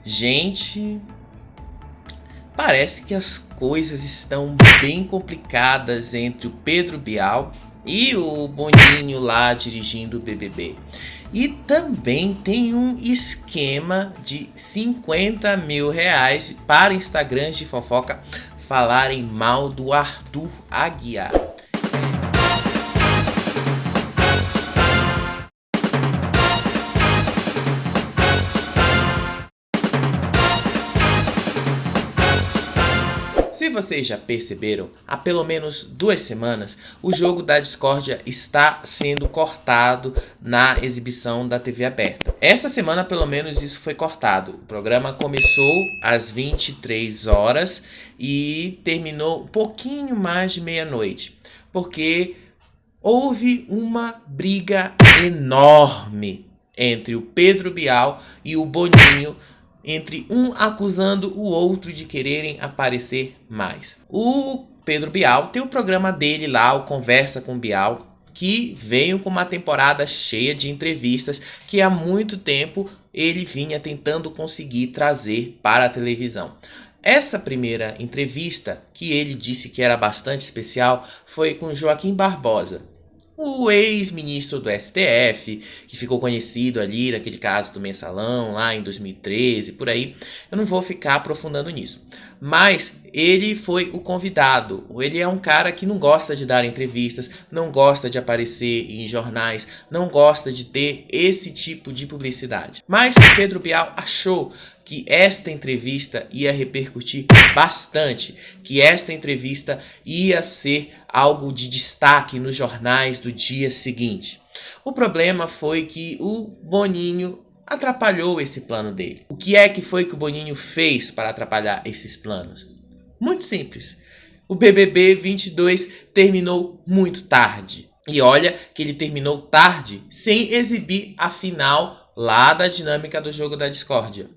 Gente, parece que as coisas estão bem complicadas entre o Pedro Bial e o Boninho lá dirigindo o BBB. E também tem um esquema de 50 mil reais para Instagrams de fofoca falarem mal do Arthur Aguiar. Se vocês já perceberam, há pelo menos 2 semanas, o jogo da discórdia está sendo cortado na exibição da TV aberta. Essa semana, pelo menos, isso foi cortado. O programa começou às 23 horas e terminou um pouquinho mais de meia-noite, porque houve uma briga enorme entre o Pedro Bial e o Boninho, entre um acusando o outro de quererem aparecer mais. O Pedro Bial tem o programa dele lá, o Conversa com Bial, que veio com uma temporada cheia de entrevistas que há muito tempo ele vinha tentando conseguir trazer para a televisão. Essa primeira entrevista, que ele disse que era bastante especial, foi com Joaquim Barbosa, o ex-ministro do STF, que ficou conhecido ali naquele caso do Mensalão, lá em 2013, por aí. Eu não vou ficar aprofundando nisso. Mas ele foi o convidado. Ele é um cara que não gosta de dar entrevistas, não gosta de aparecer em jornais, não gosta de ter esse tipo de publicidade. Mas Pedro Bial achou que esta entrevista ia repercutir bastante, que esta entrevista ia ser algo de destaque nos jornais do dia seguinte. O problema foi que o Boninho atrapalhou esse plano dele. O que é que foi que o Boninho fez para atrapalhar esses planos? Muito simples. O BBB 22 terminou muito tarde. E olha que ele terminou tarde sem exibir a final lá da dinâmica do jogo da discórdia.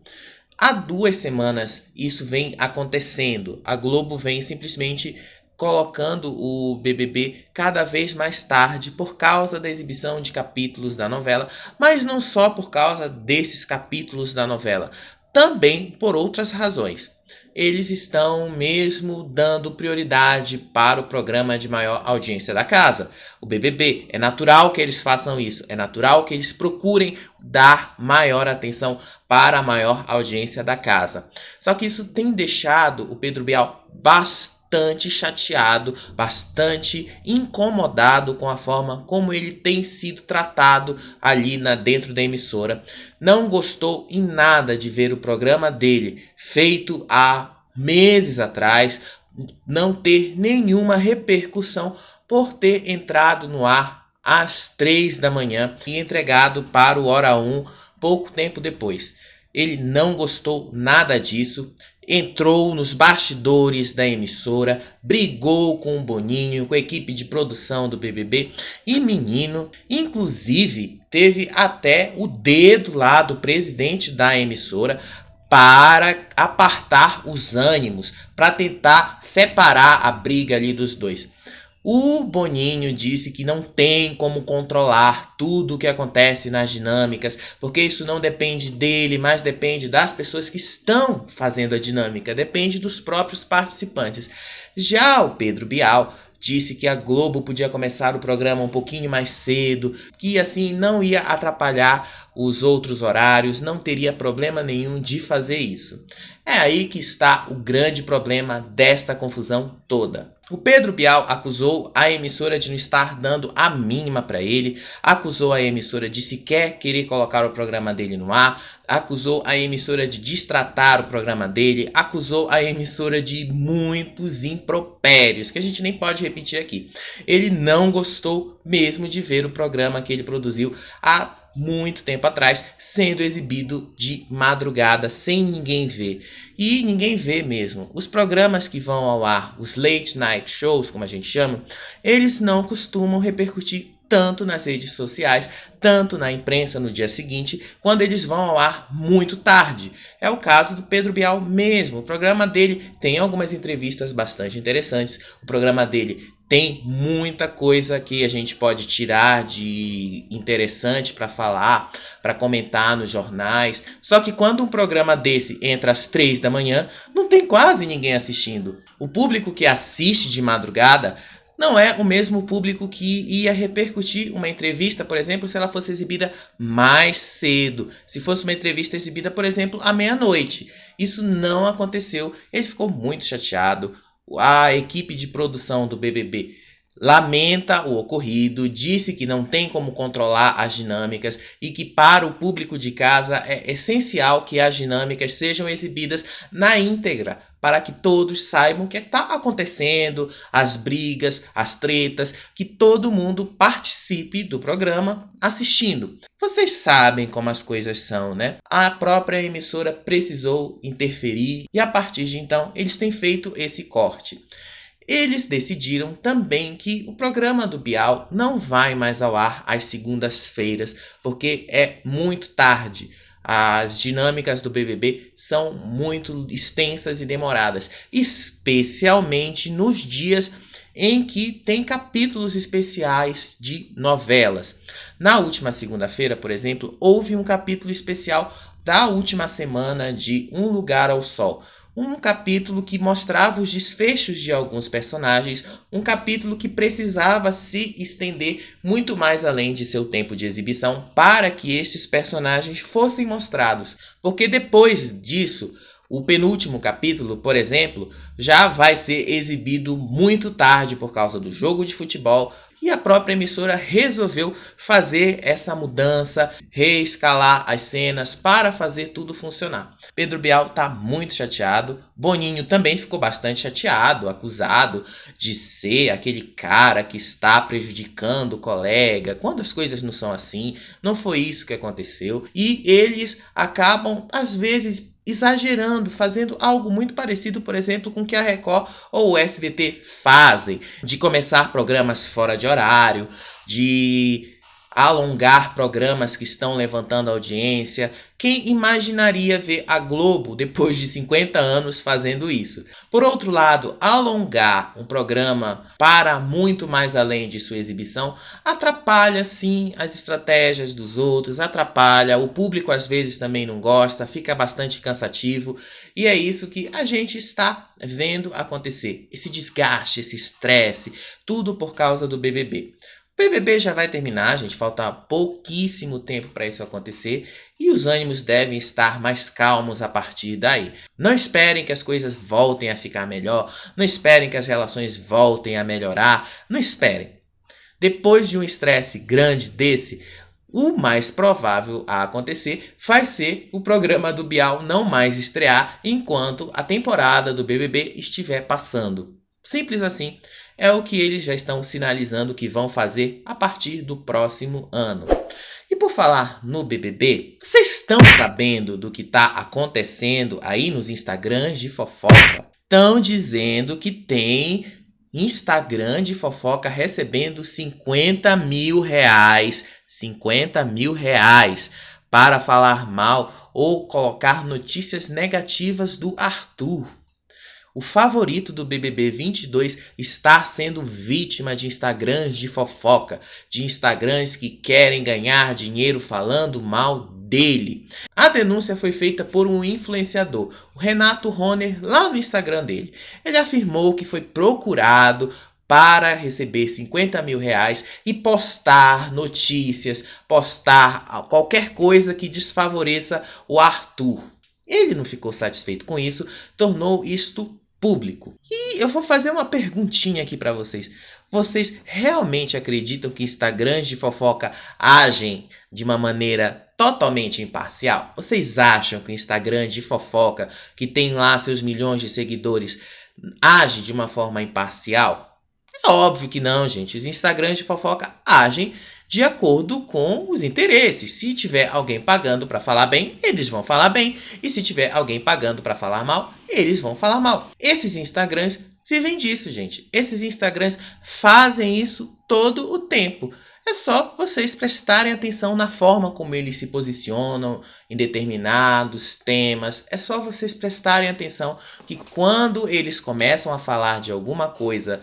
Há 2 semanas isso vem acontecendo. A Globo vem simplesmente colocando o BBB cada vez mais tarde por causa da exibição de capítulos da novela, mas não só por causa desses capítulos da novela, também por outras razões. Eles estão mesmo dando prioridade para o programa de maior audiência da casa, o BBB. É natural que eles façam isso, é natural que eles procurem dar maior atenção para a maior audiência da casa. Só que isso tem deixado o Pedro Bial bastante chateado, bastante incomodado com a forma como ele tem sido tratado ali dentro da emissora. Não gostou em nada de ver o programa dele, feito há meses atrás, não ter nenhuma repercussão por ter entrado no ar às 3 da manhã e entregado para o Hora 1 pouco tempo depois. Ele não gostou nada disso. Entrou nos bastidores da emissora, brigou com o Boninho, com a equipe de produção do BBB e menino, inclusive teve até o dedo lá do presidente da emissora para apartar os ânimos, para tentar separar a briga ali dos dois. O Boninho disse que não tem como controlar tudo o que acontece nas dinâmicas, porque isso não depende dele, mas depende das pessoas que estão fazendo a dinâmica, depende dos próprios participantes. Já o Pedro Bial disse que a Globo podia começar o programa um pouquinho mais cedo, que assim não ia atrapalhar os outros horários, não teria problema nenhum de fazer isso. É aí que está o grande problema desta confusão toda. O Pedro Bial acusou a emissora de não estar dando a mínima para ele, acusou a emissora de sequer querer colocar o programa dele no ar, acusou a emissora de destratar o programa dele, acusou a emissora de muitos impropérios, que a gente nem pode repetir aqui. Ele não gostou mesmo de ver o programa que ele produziu há muito tempo atrás, sendo exibido de madrugada, sem ninguém ver. E ninguém vê mesmo. Os programas que vão ao ar, os late night shows, como a gente chama, eles não costumam repercutir tanto nas redes sociais, tanto na imprensa no dia seguinte, quando eles vão ao ar muito tarde. É o caso do Pedro Bial mesmo. O programa dele tem algumas entrevistas bastante interessantes. O programa dele tem muita coisa que a gente pode tirar de interessante para falar, para comentar nos jornais. Só que quando um programa desse entra às 3 da manhã, não tem quase ninguém assistindo. O público que assiste de madrugada não é o mesmo público que ia repercutir uma entrevista, por exemplo, se ela fosse exibida mais cedo. Se fosse uma entrevista exibida, por exemplo, à meia-noite. Isso não aconteceu. Ele ficou muito chateado. A equipe de produção do BBB lamenta o ocorrido, disse que não tem como controlar as dinâmicas e que para o público de casa é essencial que as dinâmicas sejam exibidas na íntegra, para que todos saibam o que está acontecendo, as brigas, as tretas, que todo mundo participe do programa assistindo. Vocês sabem como as coisas são, né? A própria emissora precisou interferir e a partir de então eles têm feito esse corte. Eles decidiram também que o programa do Bial não vai mais ao ar às segundas-feiras, porque é muito tarde. As dinâmicas do BBB são muito extensas e demoradas, especialmente nos dias em que tem capítulos especiais de novelas. Na última segunda-feira, por exemplo, houve um capítulo especial da última semana de Um Lugar ao Sol. Um capítulo que mostrava os desfechos de alguns personagens, um capítulo que precisava se estender muito mais além de seu tempo de exibição para que estes personagens fossem mostrados. Porque depois disso, o penúltimo capítulo, por exemplo, já vai ser exibido muito tarde por causa do jogo de futebol. E a própria emissora resolveu fazer essa mudança, reescalar as cenas para fazer tudo funcionar. Pedro Bial está muito chateado. Boninho também ficou bastante chateado, acusado de ser aquele cara que está prejudicando o colega, quando as coisas não são assim. Não foi isso que aconteceu. E eles acabam, às vezes, exagerando, fazendo algo muito parecido, por exemplo, com o que a Record ou o SBT fazem, de começar programas fora de horário, de alongar programas que estão levantando audiência. Quem imaginaria ver a Globo, depois de 50 anos, fazendo isso? Por outro lado, alongar um programa para muito mais além de sua exibição atrapalha, sim, as estratégias dos outros, atrapalha, o público às vezes também não gosta, fica bastante cansativo, e é isso que a gente está vendo acontecer. Esse desgaste, esse estresse, tudo por causa do BBB. O BBB já vai terminar, gente, falta pouquíssimo tempo para isso acontecer e os ânimos devem estar mais calmos a partir daí. Não esperem que as coisas voltem a ficar melhor, não esperem que as relações voltem a melhorar, não esperem. Depois de um estresse grande desse, o mais provável a acontecer vai ser o programa do Bial não mais estrear enquanto a temporada do BBB estiver passando. Simples assim. É o que eles já estão sinalizando que vão fazer a partir do próximo ano. E por falar no BBB, vocês estão sabendo do que está acontecendo aí nos Instagrams de fofoca? Estão dizendo que tem Instagram de fofoca recebendo 50 mil reais. 50 mil reais para falar mal ou colocar notícias negativas do Arthur. O favorito do BBB 22 está sendo vítima de Instagrams de fofoca, de Instagrams que querem ganhar dinheiro falando mal dele. A denúncia foi feita por um influenciador, o Renato Roner, lá no Instagram dele. Ele afirmou que foi procurado para receber 50 mil reais e postar notícias, postar qualquer coisa que desfavoreça o Arthur. Ele não ficou satisfeito com isso, tornou isto público. E eu vou fazer uma perguntinha aqui para vocês. Vocês realmente acreditam que Instagrams de fofoca agem de uma maneira totalmente imparcial? Vocês acham que o Instagram de fofoca, que tem lá seus milhões de seguidores, age de uma forma imparcial? É óbvio que não, gente. Os Instagrams de fofoca agem de acordo com os interesses. Se tiver alguém pagando para falar bem, eles vão falar bem. E se tiver alguém pagando para falar mal, eles vão falar mal. Esses Instagrams vivem disso, gente. Esses Instagrams fazem isso todo o tempo. É só vocês prestarem atenção na forma como eles se posicionam em determinados temas. É só vocês prestarem atenção que quando eles começam a falar de alguma coisa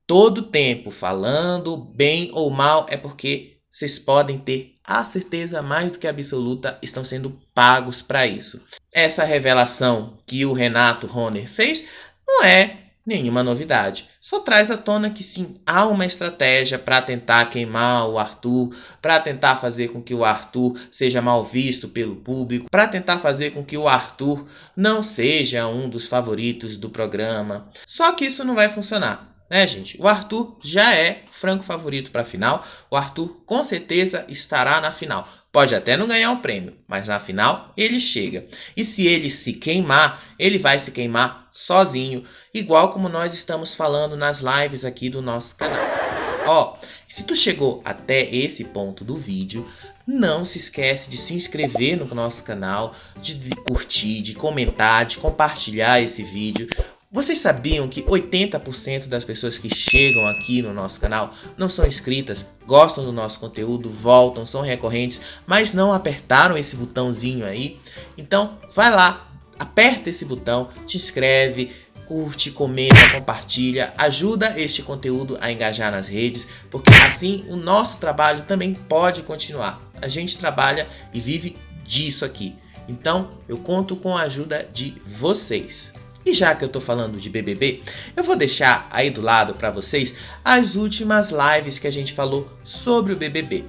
todo tempo, falando bem ou mal, é porque vocês podem ter a certeza mais do que absoluta, estão sendo pagos para isso. Essa revelação que o Renato Ronner fez não é nenhuma novidade. Só traz à tona que sim, há uma estratégia para tentar queimar o Arthur, para tentar fazer com que o Arthur seja mal visto pelo público, para tentar fazer com que o Arthur não seja um dos favoritos do programa. Só que isso não vai funcionar. Gente? O Arthur já é franco favorito para a final. O Arthur com certeza estará na final. Pode até não ganhar o prêmio, mas na final ele chega. E se ele se queimar, ele vai se queimar sozinho, igual como nós estamos falando nas lives aqui do nosso canal. Se tu chegou até esse ponto do vídeo, não se esquece de se inscrever no nosso canal, de curtir, de comentar, de compartilhar esse vídeo. Vocês sabiam que 80% das pessoas que chegam aqui no nosso canal não são inscritas, gostam do nosso conteúdo, voltam, são recorrentes, mas não apertaram esse botãozinho aí? Então, vai lá, aperta esse botão, te inscreve, curte, comenta, compartilha, ajuda este conteúdo a engajar nas redes, porque assim o nosso trabalho também pode continuar. A gente trabalha e vive disso aqui. Então, eu conto com a ajuda de vocês. E já que eu tô falando de BBB, eu vou deixar aí do lado para vocês as últimas lives que a gente falou sobre o BBB.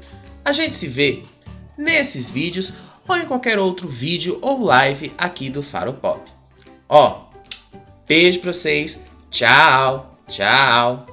A gente se vê nesses vídeos ou em qualquer outro vídeo ou live aqui do Faro Pop. Beijo pra vocês. Tchau, tchau.